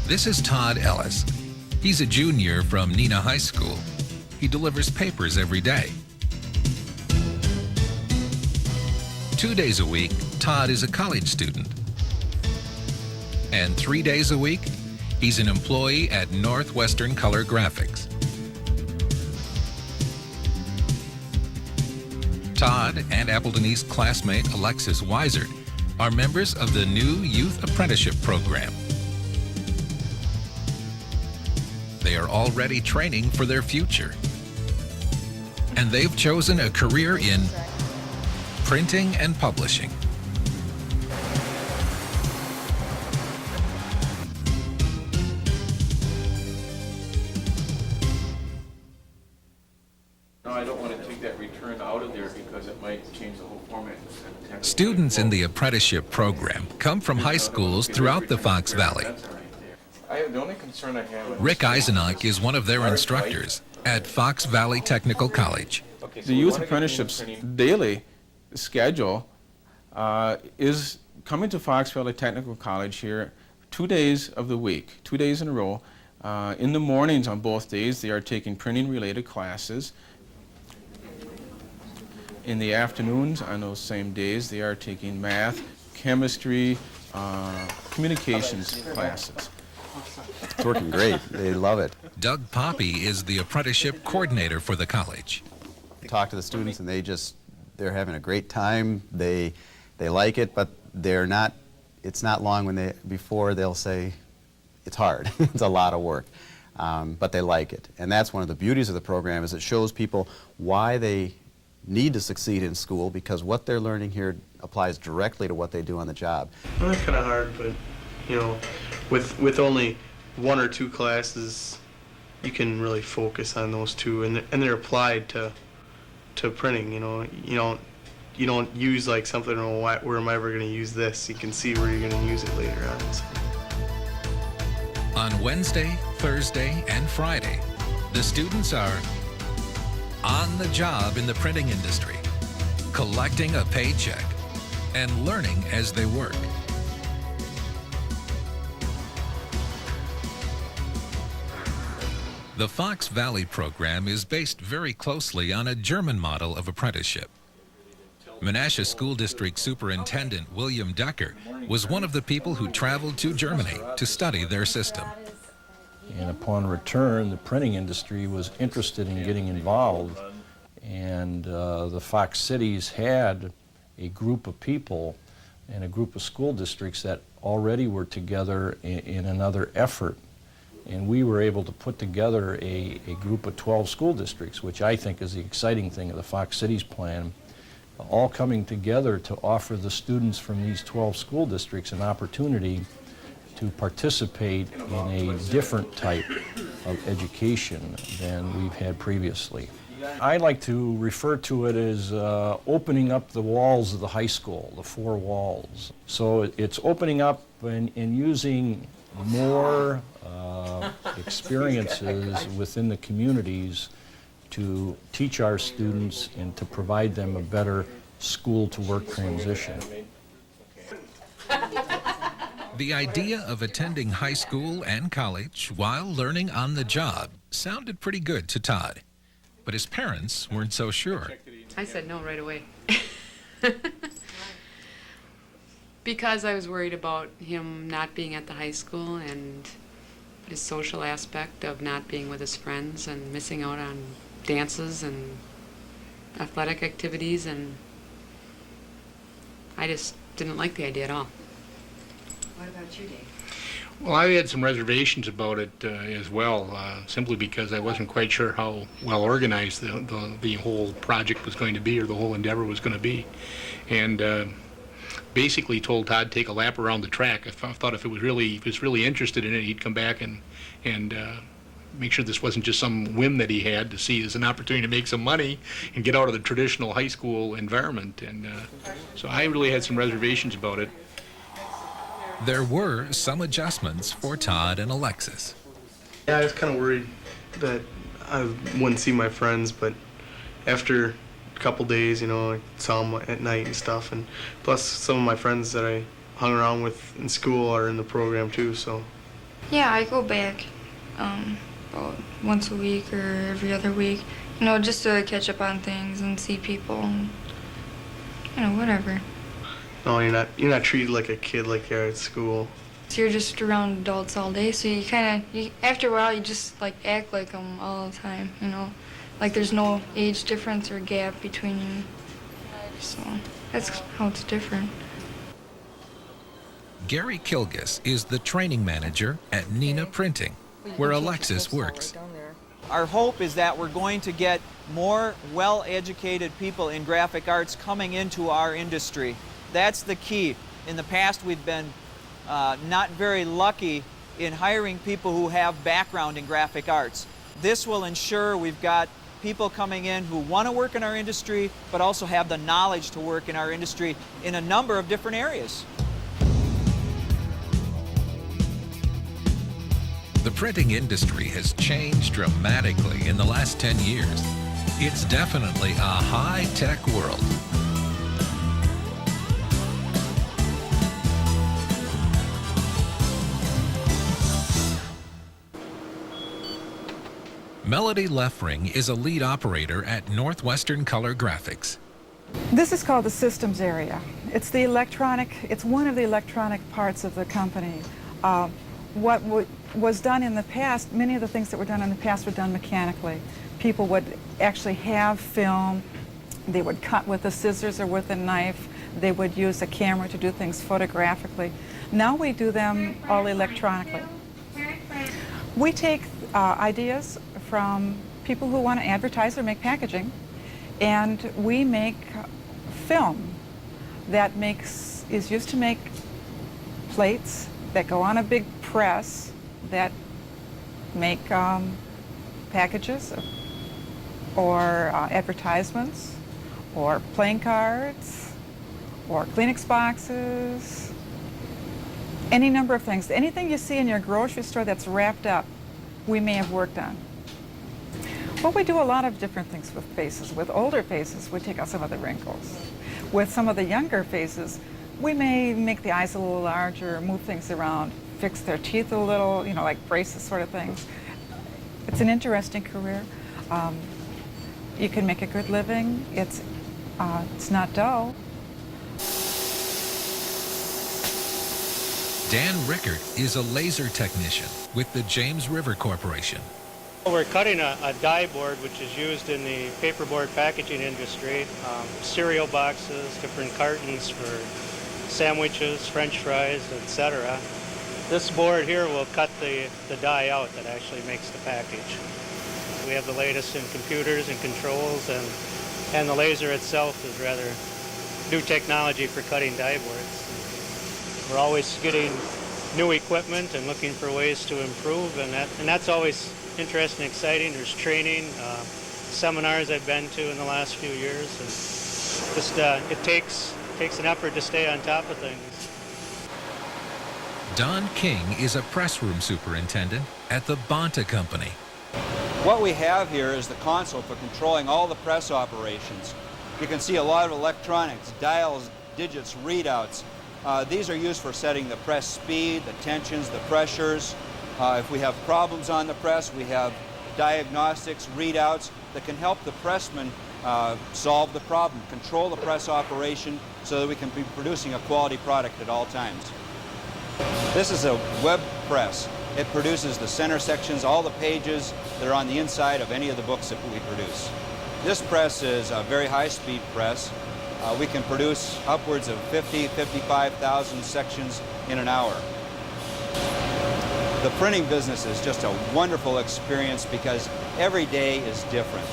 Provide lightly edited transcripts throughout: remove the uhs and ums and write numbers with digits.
This is Todd Ellis. He's a junior from Neenah High School. He delivers papers every day. 2 days a week, Todd is a college student. And 3 days a week, he's an employee at Northwestern Color Graphics. Todd and Appleton East classmate Alexis Weisert are members of the new Youth Apprenticeship Program. They are already training for their future. And they've chosen a career in printing and publishing. No, I don't want to take that return out of there because it might change the whole format. Students in the apprenticeship program come from high schools throughout the Fox Valley. The only concern I have... Rick Eisenach is one of their instructors at Fox Valley Technical College. The youth apprenticeships daily schedule is coming to Fox Valley Technical College here 2 days of the week, 2 days in a row. In the mornings on both days, they are taking printing-related classes. In the afternoons on those same days, they are taking math, chemistry, communications classes. It's working great. They love it. Doug Poppy is the apprenticeship coordinator for the college. Talk to the students and they're having a great time. They like it, but it's not long before they'll say it's hard. It's a lot of work. But they like it. And that's one of the beauties of the program, is it shows people why they need to succeed in school, because what they're learning here applies directly to what they do on the job. Well, that's kind of hard, but with only 1 or 2 classes, you can really focus on those two, and they're applied to printing. You don't use like something, oh, where am I ever going to use this? You can see where you're going to use it later on. So. On Wednesday, Thursday, and Friday, the students are on the job in the printing industry, collecting a paycheck, and learning as they work. The Fox Valley program is based very closely on a German model of apprenticeship. Menasha School District Superintendent William Decker was one of the people who traveled to Germany to study their system. And upon return, the printing industry was interested in getting involved, and the Fox Cities had a group of people and a group of school districts that already were together in another effort. And we were able to put together a group of 12 school districts, which I think is the exciting thing of the Fox Cities plan, all coming together to offer the students from these 12 school districts an opportunity to participate in a different type of education than we've had previously. I like to refer to it as opening up the walls of the high school, the 4 walls. So it's opening up and using more experiences within the communities to teach our students and to provide them a better school-to-work transition. The idea of attending high school and college while learning on the job sounded pretty good to Todd, but his parents weren't so sure. I said no right away. Because I was worried about him not being at the high school and his social aspect of not being with his friends and missing out on dances and athletic activities, and I just didn't like the idea at all. What about you, Dave? Well, I had some reservations about it as well, simply because I wasn't quite sure how well organized the whole project was going to be, or the whole endeavor was going to be. And basically told Todd to take a lap around the track. I thought if he was really interested in it, he'd come back and make sure this wasn't just some whim that he had to see as an opportunity to make some money and get out of the traditional high school environment. And so I really had some reservations about it. There were some adjustments for Todd and Alexis. Yeah, I was kind of worried that I wouldn't see my friends, but after a couple days, I saw them at night and stuff, and plus some of my friends that I hung around with in school are in the program too, so Yeah, I go back about once a week or every other week, just to catch up on things and see people and, whatever. No, you're not treated like a kid like you are at school. So you're just around adults all day, so after a while, you just, act like them all the time, Like there's no age difference or gap between you. So that's how it's different. Gary Kilgus is the training manager at Nina Printing, where Alexis works. Our hope is that we're going to get more well-educated people in graphic arts coming into our industry. That's the key. In the past, we've been not very lucky in hiring people who have background in graphic arts. This will ensure we've got people coming in who want to work in our industry, but also have the knowledge to work in our industry in a number of different areas. The printing industry has changed dramatically in the last 10 years. It's definitely a high-tech world. Melody Leffring is a lead operator at Northwestern Color Graphics. This is called the systems area. It's one of the electronic parts of the company. What was done in the past, many of the things that were done in the past were done mechanically. People would actually have film, they would cut with a scissors or with a knife, they would use a camera to do things photographically. Now we do them all electronically. We take ideas from people who want to advertise or make packaging, and we make film that is used to make plates that go on a big press that make packages or advertisements or playing cards or Kleenex boxes, any number of things. Anything you see in your grocery store that's wrapped up, we may have worked on. Well, we do a lot of different things with faces. With older faces, we take out some of the wrinkles. With some of the younger faces, we may make the eyes a little larger, move things around, fix their teeth a little, like braces sort of things. It's an interesting career. You can make a good living. It's not dull. Dan Rickert is a laser technician with the James River Corporation. We're cutting a die board which is used in the paperboard packaging industry, cereal boxes, different cartons for sandwiches, french fries, etc. This board here will cut the die out that actually makes the package. We have the latest in computers and controls, and the laser itself is rather new technology for cutting die boards. We're always getting new equipment and looking for ways to improve, and that's always interesting and exciting. There's training, seminars I've been to in the last few years, and just it takes an effort to stay on top of things. Don King is a press room superintendent at the Bonta Company. What we have here is the console for controlling all the press operations. You can see a lot of electronics, dials, digits, readouts. These are used for setting the press speed, the tensions, the pressures. If we have problems on the press, we have diagnostics, readouts that can help the pressman solve the problem, control the press operation so that we can be producing a quality product at all times. This is a web press. It produces the center sections, all the pages that are on the inside of any of the books that we produce. This press is a very high-speed press. We can produce upwards of 55,000 sections in an hour. The printing business is just a wonderful experience because every day is different.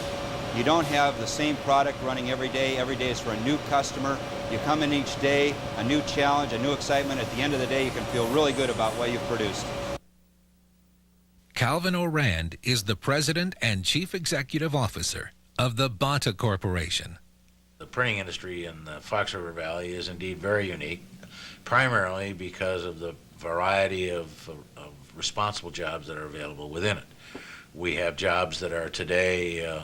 You don't have the same product running every day. Every day is for a new customer. You come in each day, a new challenge, a new excitement. At the end of the day, you can feel really good about what you've produced. Calvin Orand is the president and chief executive officer of the Bonta Corporation. The printing industry in the Fox River Valley is indeed very unique, primarily because of the variety of responsible jobs that are available within it. We have jobs that are today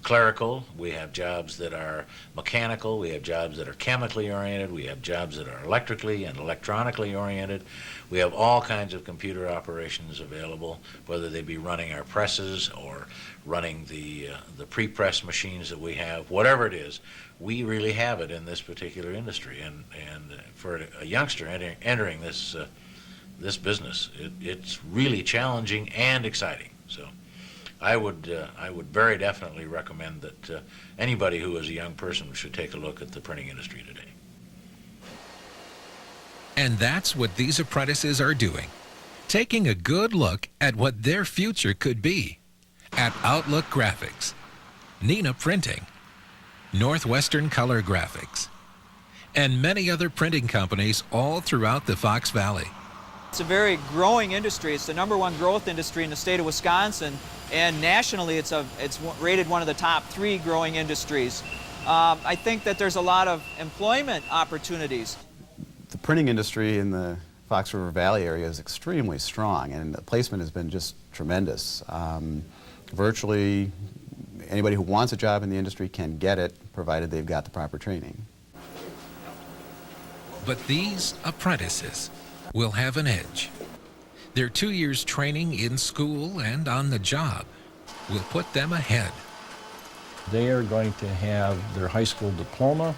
clerical, we have jobs that are mechanical, we have jobs that are chemically oriented, we have jobs that are electrically and electronically oriented. We have all kinds of computer operations available, whether they be running our presses or running the pre-press machines that we have, whatever it is. We really have it in this particular industry, and for a youngster entering this business, it's really challenging and exciting. So I would very definitely recommend that anybody who is a young person should take a look at the printing industry today. And that's what these apprentices are doing, taking a good look at what their future could be at Outlook Graphics, Neenah Printing, Northwestern Color Graphics, and many other printing companies all throughout the Fox Valley. It's a very growing industry. It's the #1 growth industry in the state of Wisconsin, and nationally it's rated one of the top 3 growing industries. I think that there's a lot of employment opportunities. The printing industry in the Fox River Valley area is extremely strong, and the placement has been just tremendous. Virtually anybody who wants a job in the industry can get it, provided they've got the proper training. But these apprentices will have an edge. Their 2 years training in school and on the job will put them ahead. They are going to have their high school diploma,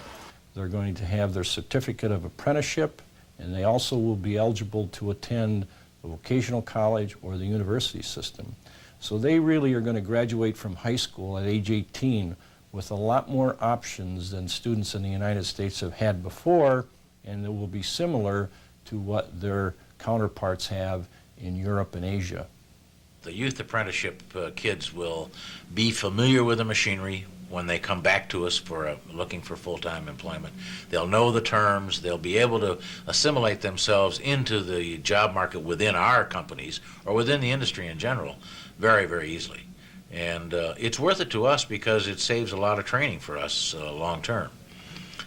they're going to have their certificate of apprenticeship, and they also will be eligible to attend a vocational college or the university system. So they really are going to graduate from high school at age 18 with a lot more options than students in the United States have had before, and it will be similar to what their counterparts have in Europe and Asia. The youth apprenticeship kids will be familiar with the machinery when they come back to us for looking for full-time employment. They'll know the terms, they'll be able to assimilate themselves into the job market within our companies or within the industry in general very, very easily. And it's worth it to us because it saves a lot of training for us long-term.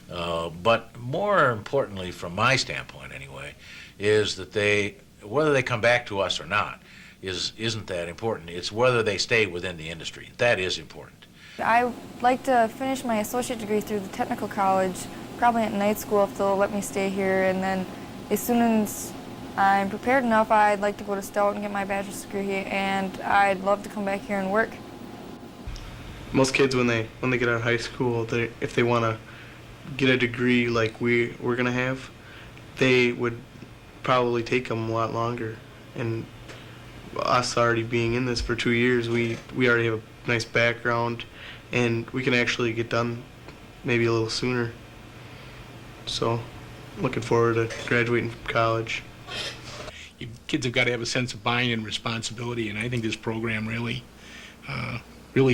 But more importantly, from my standpoint anyway, is that whether they come back to us or not isn't that important. It's whether they stay within the industry. That is important. I'd like to finish my associate degree through the technical college, probably at night school if they'll let me stay here, and then as soon as I'm prepared enough, I'd like to go to Stout and get my bachelor's degree, and I'd love to come back here and work. Most kids, when they get out of high school, if they want to get a degree like we're going to have, they would probably take them a lot longer. And us already being in this for 2 years, we already have a nice background, and we can actually get done maybe a little sooner. So looking forward to graduating from college. Kids have got to have a sense of buy-in and responsibility, and I think this program really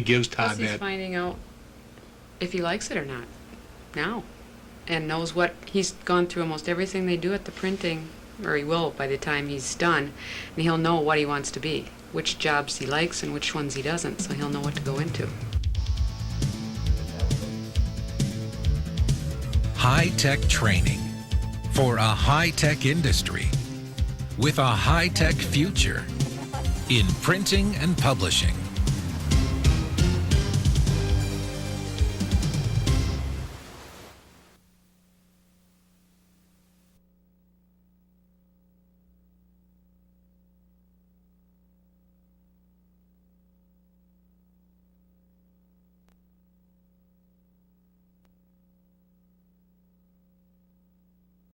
gives Todd Plus he's that. finding out if he likes it or not now, and knows what he's gone through almost everything they do at the printing, or he will by the time he's done, and he'll know what he wants to be, which jobs he likes and which ones he doesn't, so he'll know what to go into. High-tech training for a high-tech industry with a high-tech future in printing and publishing.